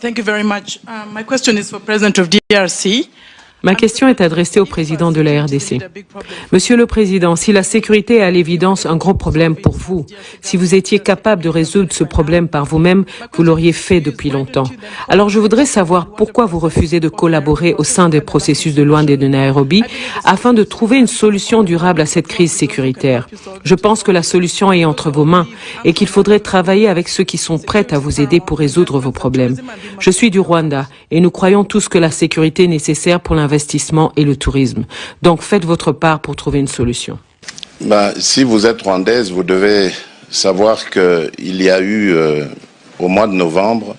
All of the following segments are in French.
Thank you very much. My question is for President of DRC. Ma question est adressée au président de la RDC. Monsieur le Président, si la sécurité est à l'évidence un gros problème pour vous, si vous étiez capable de résoudre ce problème par vous-même, vous l'auriez fait depuis longtemps. Alors je voudrais savoir pourquoi vous refusez de collaborer au sein des processus de Luanda et de Nairobi afin de trouver une solution durable à cette crise sécuritaire. Je pense que la solution est entre vos mains et qu'il faudrait travailler avec ceux qui sont prêts à vous aider pour résoudre vos problèmes. Je suis du Rwanda et nous croyons tous que la sécurité est nécessaire pour l'investissement et le tourisme. Donc faites votre part pour trouver une solution. Si vous êtes rwandaise, vous devez savoir qu'il y a eu au mois de novembre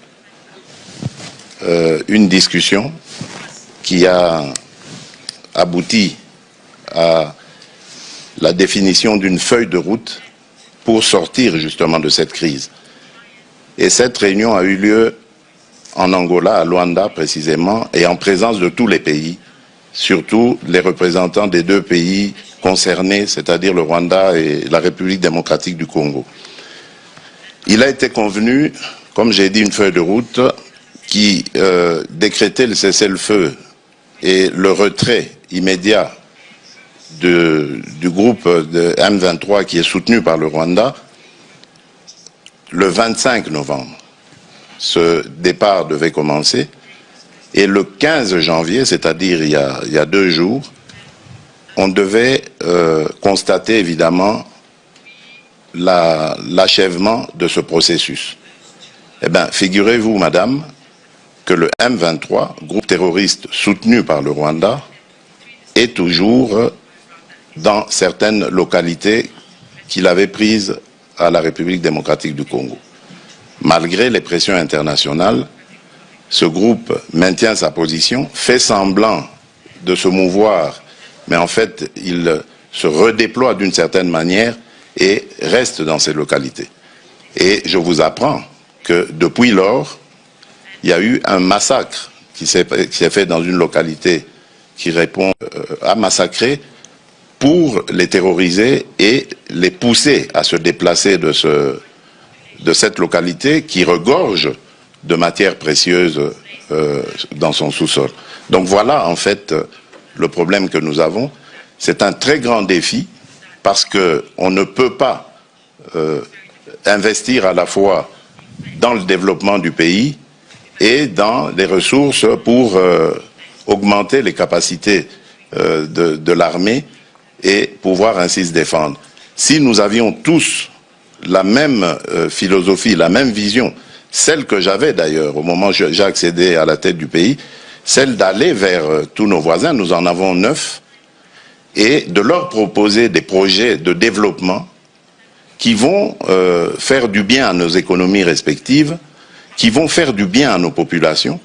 une discussion qui a abouti à la définition d'une feuille de route pour sortir justement de cette crise. Et cette réunion a eu lieu en Angola, à Luanda précisément, et en présence de tous les pays, surtout les représentants des deux pays concernés, c'est-à-dire le Rwanda et la République démocratique du Congo. Il a été convenu, comme j'ai dit, une feuille de route qui décrétait le cessez-le-feu et le retrait immédiat du groupe de M23 qui est soutenu par le Rwanda le 25 novembre. Ce départ devait commencer et le 15 janvier, c'est-à-dire il y a 2 jours, on devait constater évidemment l'achèvement de ce processus. Eh bien, figurez-vous, madame, que le M23, groupe terroriste soutenu par le Rwanda, est toujours dans certaines localités qu'il avait prises à la République démocratique du Congo. Malgré les pressions internationales, ce groupe maintient sa position, fait semblant de se mouvoir, mais en fait, il se redéploie d'une certaine manière et reste dans ces localités. Et je vous apprends que depuis lors, il y a eu un massacre qui s'est fait dans une localité qui répond à massacrer pour les terroriser et les pousser à se déplacer de cette localité qui regorge de matières précieuses dans son sous-sol. Donc voilà en fait le problème que nous avons. C'est un très grand défi parce qu'on ne peut pas investir à la fois dans le développement du pays et dans les ressources pour augmenter les capacités de l'armée et pouvoir ainsi se défendre. Si nous avions tous la même philosophie, la même vision, celle que j'avais d'ailleurs au moment où j'ai accédé à la tête du pays, celle d'aller vers tous nos voisins, nous en avons 9, et de leur proposer des projets de développement qui vont faire du bien à nos économies respectives, qui vont faire du bien à nos populations.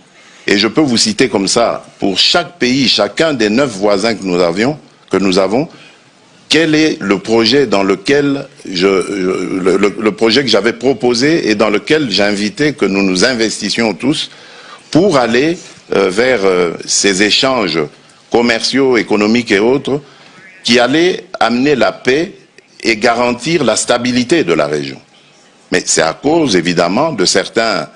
Et je peux vous citer comme ça, pour chaque pays, chacun des 9 voisins que nous avons, quel est le projet dans lequel le projet que j'avais proposé et dans lequel j'invitais que nous nous investissions tous pour aller vers ces échanges commerciaux, économiques et autres qui allaient amener la paix et garantir la stabilité de la région. Mais c'est à cause évidemment de certains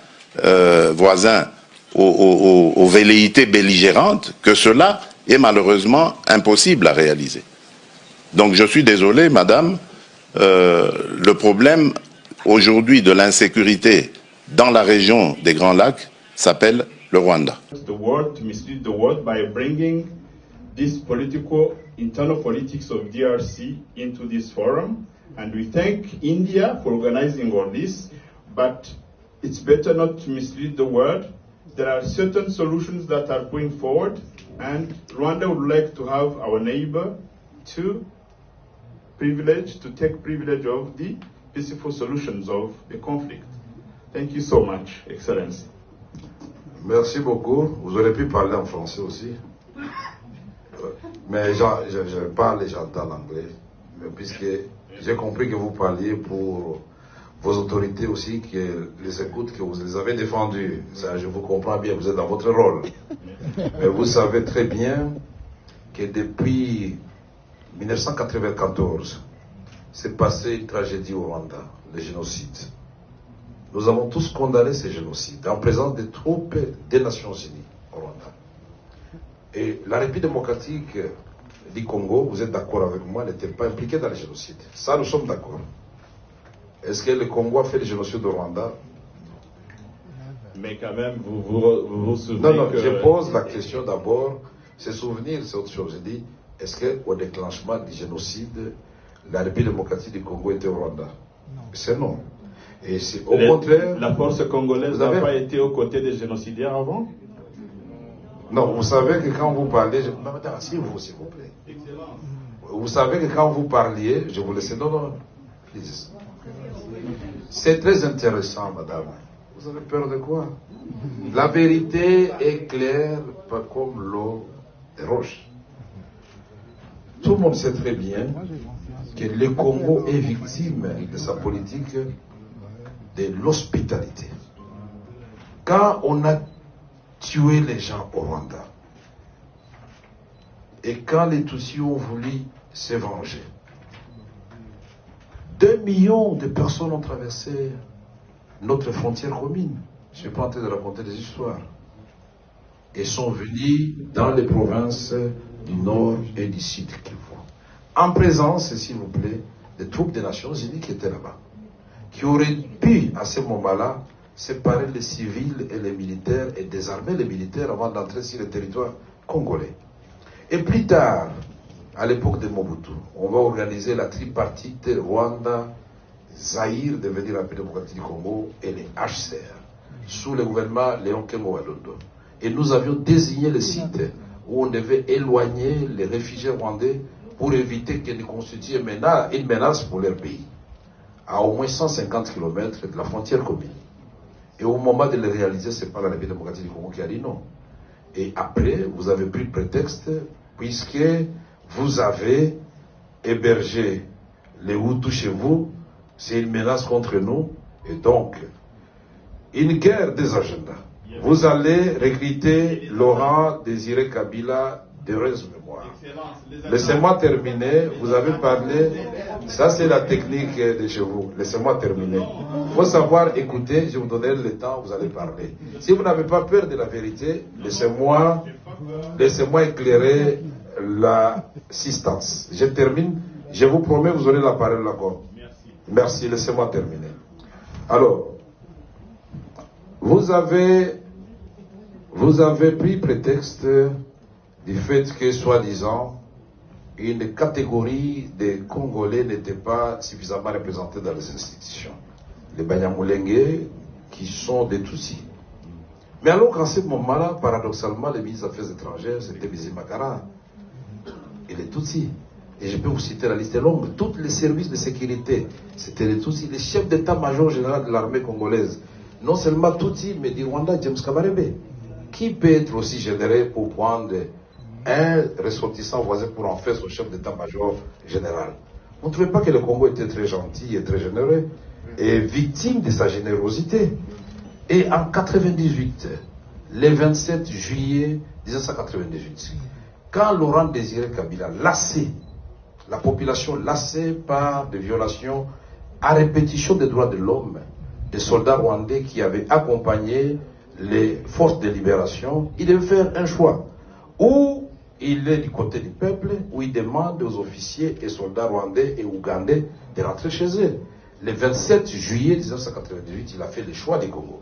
voisins aux velléités belligérantes que cela est malheureusement impossible à réaliser. Donc je suis désolé, madame, le problème aujourd'hui de l'insécurité dans la région des Grands Lacs s'appelle le Rwanda. This internal politics of DRC into this forum, and we thank India for organizing all this, but it's better not to mislead the world. There are certain solutions that are going forward, and Rwanda would like to have our neighbor to take privilege of the peaceful solutions of the conflict. Thank you so much, Excellency. Merci beaucoup. Vous aurez pu parler en français aussi. Mais je parle et j'entends l'anglais. Puisque j'ai compris que vous parliez pour vos autorités aussi, qui les écoutent, que vous les avez défendus. Ça, je vous comprends bien, vous êtes dans votre rôle. Mais vous savez très bien que depuis 1994, s'est passé une tragédie au Rwanda, le génocide. nous avons tous condamné ces génocides en présence des troupes des Nations Unies au Rwanda. Et la République démocratique du Congo, vous êtes d'accord avec moi, n'était pas impliquée dans les génocides. Ça, nous sommes d'accord. Est-ce que le Congo a fait le génocide au Rwanda? Mais quand même, vous souvenez Non, que... je pose la question d'abord. Se souvenir, c'est autre chose. Je dis, est-ce qu'au déclenchement du génocide, la République démocratique du Congo était au Rwanda? C'est non. Et c'est au contraire... La force congolaise n'a pas été aux côtés des génocidaires avant? Non, vous savez que quand vous parlez... Madame, s'il vous plaît. Vous savez que quand vous parliez, je vous laisse... Non, please. C'est très intéressant, madame. Vous avez peur de quoi? La vérité est claire, pas comme l'eau des roches. Tout le monde sait très bien que le Congo est victime de sa politique de l'hospitalité. Quand on a tué les gens au Rwanda, et quand les Tutsis ont voulu se venger, 2 millions de personnes ont traversé notre frontière commune. Je ne suis pas en train de raconter des histoires. Et sont venus dans les provinces du Nord et du Sud Kivu. En présence, s'il vous plaît, des troupes des Nations Unies qui étaient là-bas. Qui auraient pu, à ce moment-là, séparer les civils et les militaires et désarmer les militaires avant d'entrer sur le territoire congolais. Et plus tard, à l'époque de Mobutu, on va organiser la tripartite Rwanda, Zaïre, devenir la République démocratique du Congo, et les HCR, sous le gouvernement Léon Kengo Wadondo. Et nous avions désigné le site où on devait éloigner les réfugiés rwandais pour éviter qu'ils ne constituent une menace pour leur pays, à au moins 150 km de la frontière commune. Et au moment de le réaliser, ce n'est pas la République démocratique du Congo qui a dit non. Et après, vous avez pris le prétexte, puisque vous avez hébergé les Hutus chez vous, c'est une menace contre nous, et donc, une guerre des agendas. Vous allez recruter Laurent Désiré Kabila d'heureuse mémoire. Laissez-moi terminer, vous avez parlé, ça c'est la technique de chez vous, laissez-moi terminer. Il faut savoir écouter, je vous donnerai le temps, vous allez parler. Si vous n'avez pas peur de la vérité, laissez-moi éclairer l'assistance. Je termine, je vous promets, vous aurez la parole encore. Merci, laissez-moi terminer. Alors, vous avez pris prétexte du fait que, soi-disant, une catégorie des Congolais n'était pas suffisamment représentée dans les institutions. Les Banyamulenge, qui sont des Tutsis. Mais alors qu'en ce moment-là, paradoxalement, les ministres des Affaires étrangères, c'était Bizimakara et les Tutsis. Et je peux vous citer la liste longue. Tous les services de sécurité, c'était les Tutsis. Les chefs d'état-major général de l'armée congolaise, non seulement Tutsis, mais du Rwanda, James Kabarebe. Qui peut être aussi généreux pour prendre un ressortissant voisin pour en faire son chef d'état-major général? Vous ne trouvez pas que le Congo était très gentil et très généreux et victime de sa générosité? Et en 1998, le 27 juillet 1998, quand Laurent Désiré Kabila, lassé, la population lassée par des violations à répétition des droits de l'homme, des soldats rwandais qui avaient accompagné les forces de libération, il devait faire un choix. Ou il est du côté du peuple, ou il demande aux officiers et soldats rwandais et ougandais de rentrer chez eux. Le 27 juillet 1998, il a fait le choix du Congo.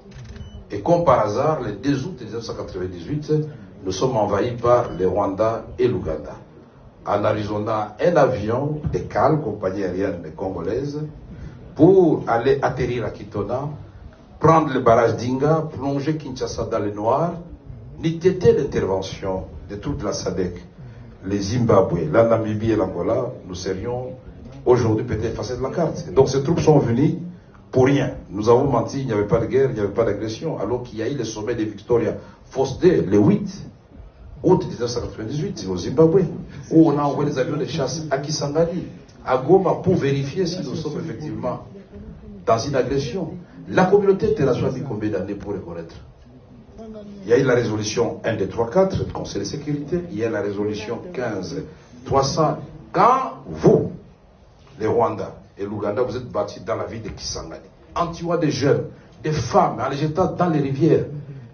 Et comme par hasard, le 2 août 1998, nous sommes envahis par le Rwanda et l'Ouganda. En Arizona, un avion de CAL, compagnie aérienne congolaise, pour aller atterrir à Kitona, prendre le barrage d'Inga, plonger Kinshasa dans le noir, n'eût été l'intervention de toute la SADC, les Zimbabwe, la Namibie et l'Angola, nous serions aujourd'hui peut-être effacés de la carte. Donc ces troupes sont venues pour rien. Nous avons menti, il n'y avait pas de guerre, il n'y avait pas d'agression, alors qu'il y a eu le sommet de Victoria Falls-Day, le 8 août 1998, au Zimbabwe, où on a envoyé des avions de chasse à Kisangani, à Goma, pour vérifier si nous sommes effectivement dans une agression. La communauté internationale a mis combien d'années pour reconnaître? Il y a eu la résolution 1234 du Conseil de sécurité, il y a la résolution 15300. Quand vous, les Rwandais et l'Ouganda, vous êtes battus dans la ville de Kisangani, en tuant des jeunes, des femmes en les jetant dans les rivières.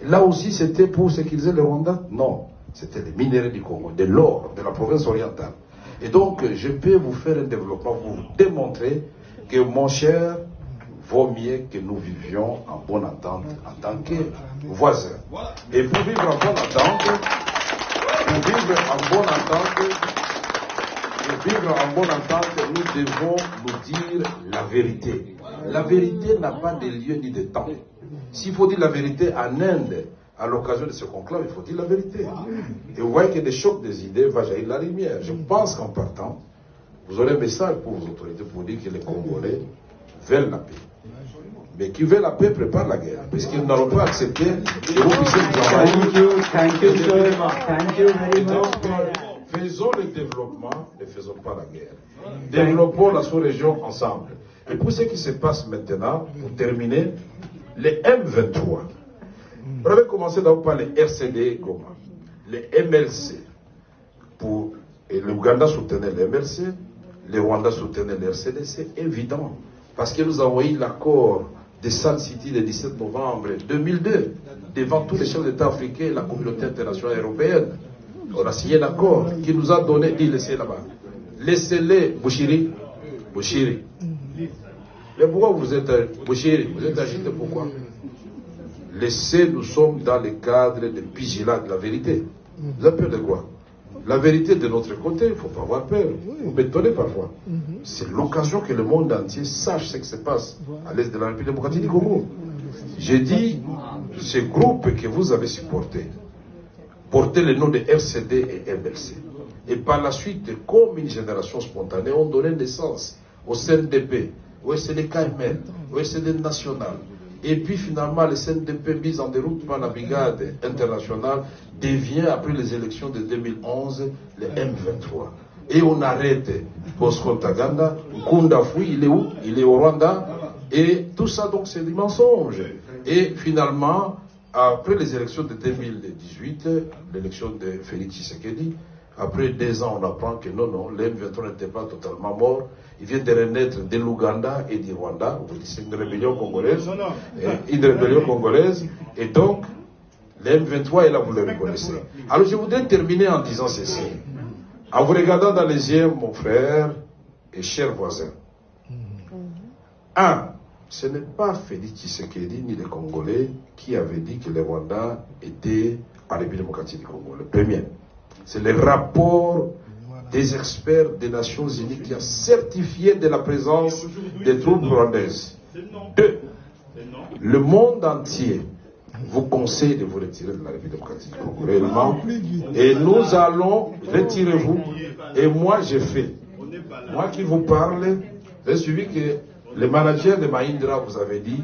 Là aussi, c'était pour sécuriser le Rwanda? Non. C'était les minéraux du Congo, de l'or, de la province orientale. Et donc, je peux vous faire un développement pour vous démontrer que, mon cher, vaut mieux que nous vivions en bonne entente en tant que voisins. Et pour vivre en bonne entente, nous devons nous dire la vérité. La vérité n'a pas de lieu ni de temps. S'il faut dire la vérité en Inde, à l'occasion de ce conclave, il faut dire la vérité. Et vous voyez que des chocs des idées va jaillir la lumière. Je pense qu'en partant, vous aurez un message pour vos autorités pour dire que les Congolais veulent la paix. Mais qui veut la paix prépare la guerre, puisqu'ils n'auront pas accepté que vous puissiez vous envahir. Thank you very much. Faisons le développement, ne faisons pas la guerre. Développons la sous-région ensemble. Et pour ce qui se passe maintenant, pour terminer, les M23. On avait commencé d'abord par les RCD Goma, les MLC. Et l'Ouganda soutenait les MLC, le Rwanda soutenait les RCD, c'est évident. Parce que nous avons eu l'accord de Sun City le 17 novembre 2002, devant tous les chefs d'État africains et la communauté internationale européenne. On a signé un accord qui nous a donné, dit laissez là-bas. Laissez-les, Bouchiri. Mais pourquoi vous êtes Bouchiri? Vous êtes agité pourquoi? Laissez, nous sommes dans le cadre de vigilant de la vérité. Vous avez peur de quoi? La vérité de notre côté, il ne faut pas avoir peur. Vous m'étonnez parfois. C'est l'occasion que le monde entier sache ce qui se passe à l'est de la République démocratique du Congo. J'ai dit, ce groupe que vous avez supporté, portait le nom de RCD et MLC. Et par la suite, comme une génération spontanée, ont donné naissance au CNDP, au SNDKML, au SD national. Et puis finalement, le CNDP mis en déroute par la brigade internationale devient, après les élections de 2011, le M23. Et on arrête Bosco Ntaganda, Nkunda Fui, il est où? Il est au Rwanda. Et tout ça, donc, c'est des mensonges. Et finalement, après les élections de 2018, l'élection de Félix Tshisekedi, après 2 ans, on apprend que non, le M23 n'était pas totalement mort. Il vient de renaître de l'Ouganda et du Rwanda. C'est une rébellion congolaise. Et donc, le M23 est là, vous le reconnaissez. Alors, je voudrais terminer en disant ceci. En vous regardant dans les yeux, mon frère et cher voisin. Ce n'est pas Félix Tshisekedi ni les Congolais qui avaient dit que le Rwanda était en République démocratique du Congo. Le premier. C'est le rapport des experts des Nations Unies qui a certifié de la présence des troupes rwandaises. 2. Le monde entier vous conseille de vous retirer de la République démocratique du Congo réellement. Et nous allons retirer vous. Et moi, j'ai fait. Moi qui vous parle, j'ai suivi que le manager de Mahindra vous avait dit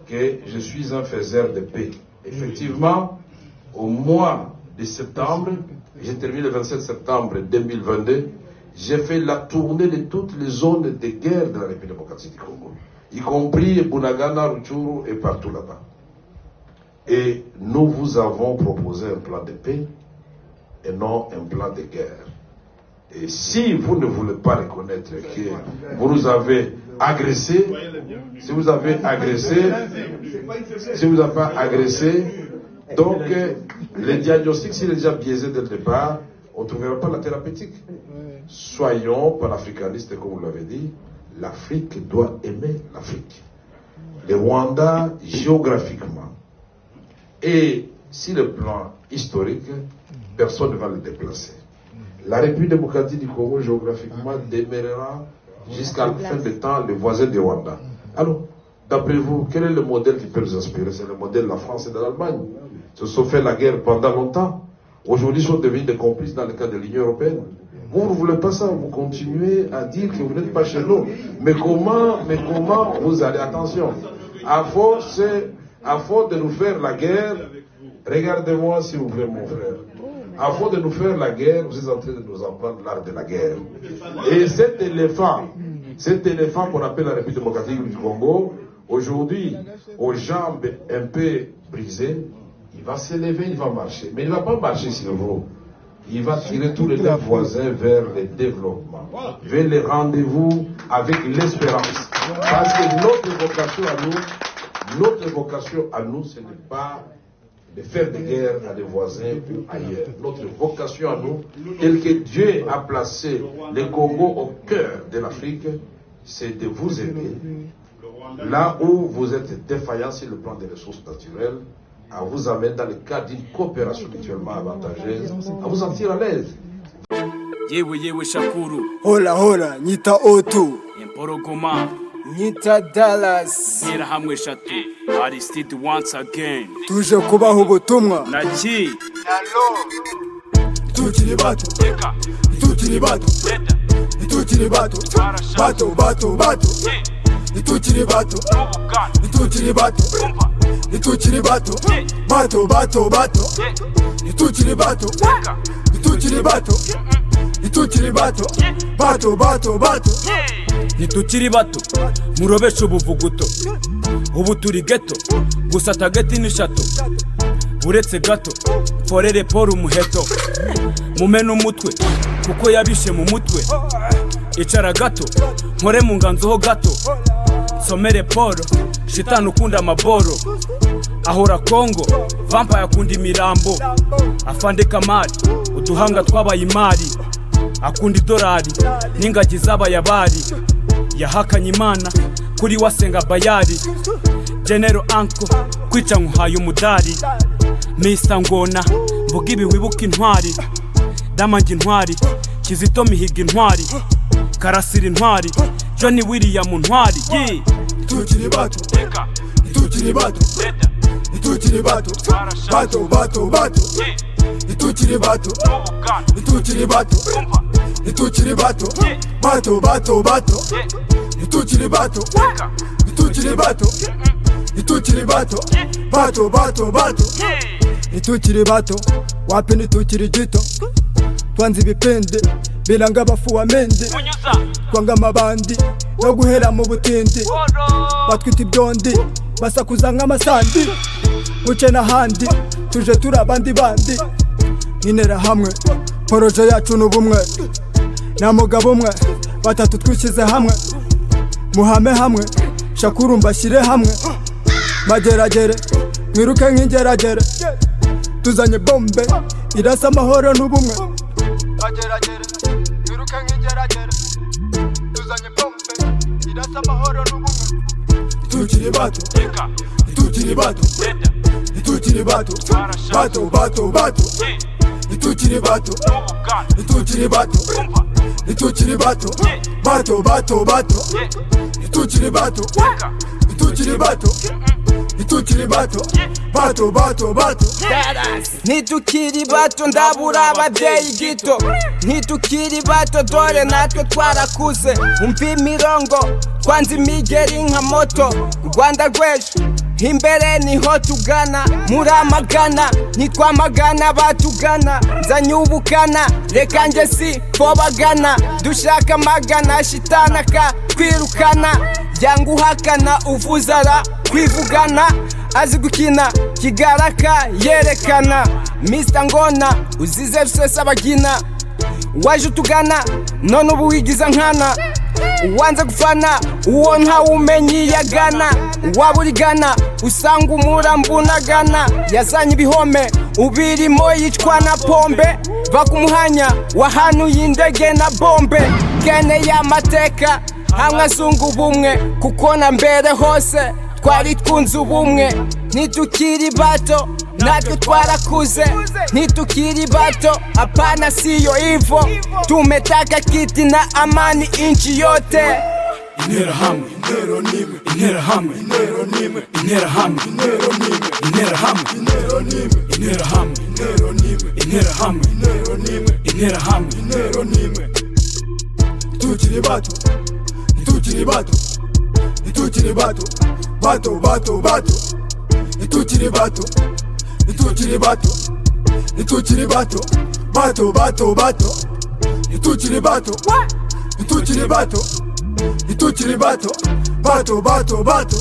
que je suis un faiseur de paix. Effectivement, au mois de septembre, j'ai terminé le 27 septembre 2022, j'ai fait la tournée de toutes les zones de guerre de la République démocratique du Congo, y compris Bunagana, Rutshuru et partout là-bas. Et nous vous avons proposé un plan de paix et non un plan de guerre. Et si vous ne voulez pas reconnaître que vous nous avez agressés, si vous avez agressé, donc le diagnostic, s'il est déjà biaisé dès le départ, on ne trouvera pas la thérapeutique. Soyons panafricanistes, comme vous l'avez dit, l'Afrique doit aimer l'Afrique. Le Rwanda, géographiquement, et sur le plan historique, personne ne va le déplacer. La République démocratique du Congo, géographiquement, demeurera jusqu'à la fin du temps le voisin du Rwanda. Alors, d'après vous, quel est le modèle qui peut nous inspirer? C'est le modèle de la France et de l'Allemagne. Ils se sont fait la guerre pendant longtemps. Aujourd'hui, ils sont devenus des complices dans le cadre de l'Union européenne. Vous ne voulez pas ça, vous continuez à dire que vous n'êtes pas chez nous. Mais comment vous allez? Attention, à force de nous faire la guerre, regardez-moi s'il vous plaît, mon frère. À force de nous faire la guerre, vous êtes en train de nous apprendre l'art de la guerre. Et cet éléphant qu'on appelle la République démocratique du Congo, aujourd'hui, aux jambes un peu brisées, il va s'élever, il va marcher. Mais il ne va pas marcher sur vous. Il va tirer tous les deux voisins vers le développement, vers les rendez-vous avec l'espérance. Parce que notre vocation à nous, Notre vocation à nous, ce n'est pas de faire des guerres à des voisins ou ailleurs. Notre vocation à nous, tel que Dieu a placé le Congo au cœur de l'Afrique, c'est de vous aider. Là où vous êtes défaillant sur le plan des ressources naturelles, à vous amener dans le cadre d'une coopération mutuellement avantageuse, à vous sentir à l'aise. Yewe Shakuru. Hola, nyita O2. Emporogoma. Nyita Dallas. Ntera hamwe eshatu. Aristide once again. Tuje kubaha ubutumwa. Naki. Tukiri bato. Tukiri bato. Tukiri bato. Bato. Tukiri bato. Tukiri bato. Tukiri bato. Bato. Tukiri bato. Tukiri bato. Nitukiri bato. Nitukiri bato. Murobesha ubuvuguto. Ubu turi geto. Gusa tageti ni shato. Uretse gato. Forere Paul umuheto. Mumena umutwe. Kuko yabishe mu mutwe. Icara gato. Nkore mu nganzo ho gato. Somere Paul. Shitani ukunda amaboro. Ahora Kongo. Vampire akunda imirambo. Afande Kamari. Uduhanga twabaye imari. Akunda idorari n'ingagi z'abayabari. Yahakanye Imana kuri wasenga bayari. General Anko kwica nkuhaye umudari. Mr Ngona mvuga ibi wibuka intwari. Damange intwari. Kizito Mihiga intwari. Karasira intwari. Johnny William intwari. Tukiri bato. Tukiri bato. Tukiri bato. Bato. Tukiri bato. Tukiri bato. Tukiri bato. Bato. Tukiri bato. Tukiri bato. Tukiri bato. Bato. Tukiri bato. Wapi nitukiri gito. Twanze ibipende bilanga abafuwa mende. Twanga amabandi no guhera mu butindi. Batwita ibyondi basakuza nk'amasandi. Muce n'ahandi tuje turi abandi bandi. Nk'intera hamwe poroje yacu n'ubumwe. Na mugabo umwe batatu twishyize hamwe. Muhame hamwe Shakuru mbashyire hamwe. Mageragere mwiruke nk'ingeragere. Tuzanye bombe irasa amahoro n'ubumwe. Mageragere mwiruke nk'ingeragere. Tuzanye bombe irasa amahoro n'ubumwe. Tukiri bato. Tukiri bato. Tukiri bato. Bato. Tukiri bato. Tukiri bato. Tukiri bato. Bato. Tukiri bato. Tukiri bato. Tukiri bato. Bato. Nitukiri bato ndabura ababyeyi gito. Nitukiri bato dore natwe twarakuze. Umva imirongo twanze imigeri nka moto. Rwanda rw'ejo imbere niho tugana. Muramagana ntitwamagana batugana. Nzanye ubukana reka nge si fobagana. Dushaka magana shitana ka twirukana. Yanga uhakana uvuzara kwivugana. Azi gukina kigaraka yerekana. Mr Ngona uzize rusesa abagina. Waje utugana none ubu wigiza nkana. Uwanze gufana uwo ntawumenyi yagana. Waburigana usanga umurambunagana. Yazanye ibihome ubirimo yicwa na pombe. Va kumuhanya wahanuye indege na bombe. Kene y'amateka hamwe azunga ubumwe. Kuko na mbere hose twari twunze ubumwe. Nitukiri bato natwe twarakuze. Nitukiri bato hapana siyo hivyo. Tumetaka kiti na amani inchi yote. Intera hamwe. Intera hamwe. Intera hamwe. Intera hamwe. Intera hamwe. Intera hamwe. Intera hamwe. Tukiri bato. Tukiri bato. Tukiri bato. Bato. Tukiri bato. Tukiri bato. Tukiri bato. Bato. Tukiri bato. Tukiri bato. Tukiri bato. Bato.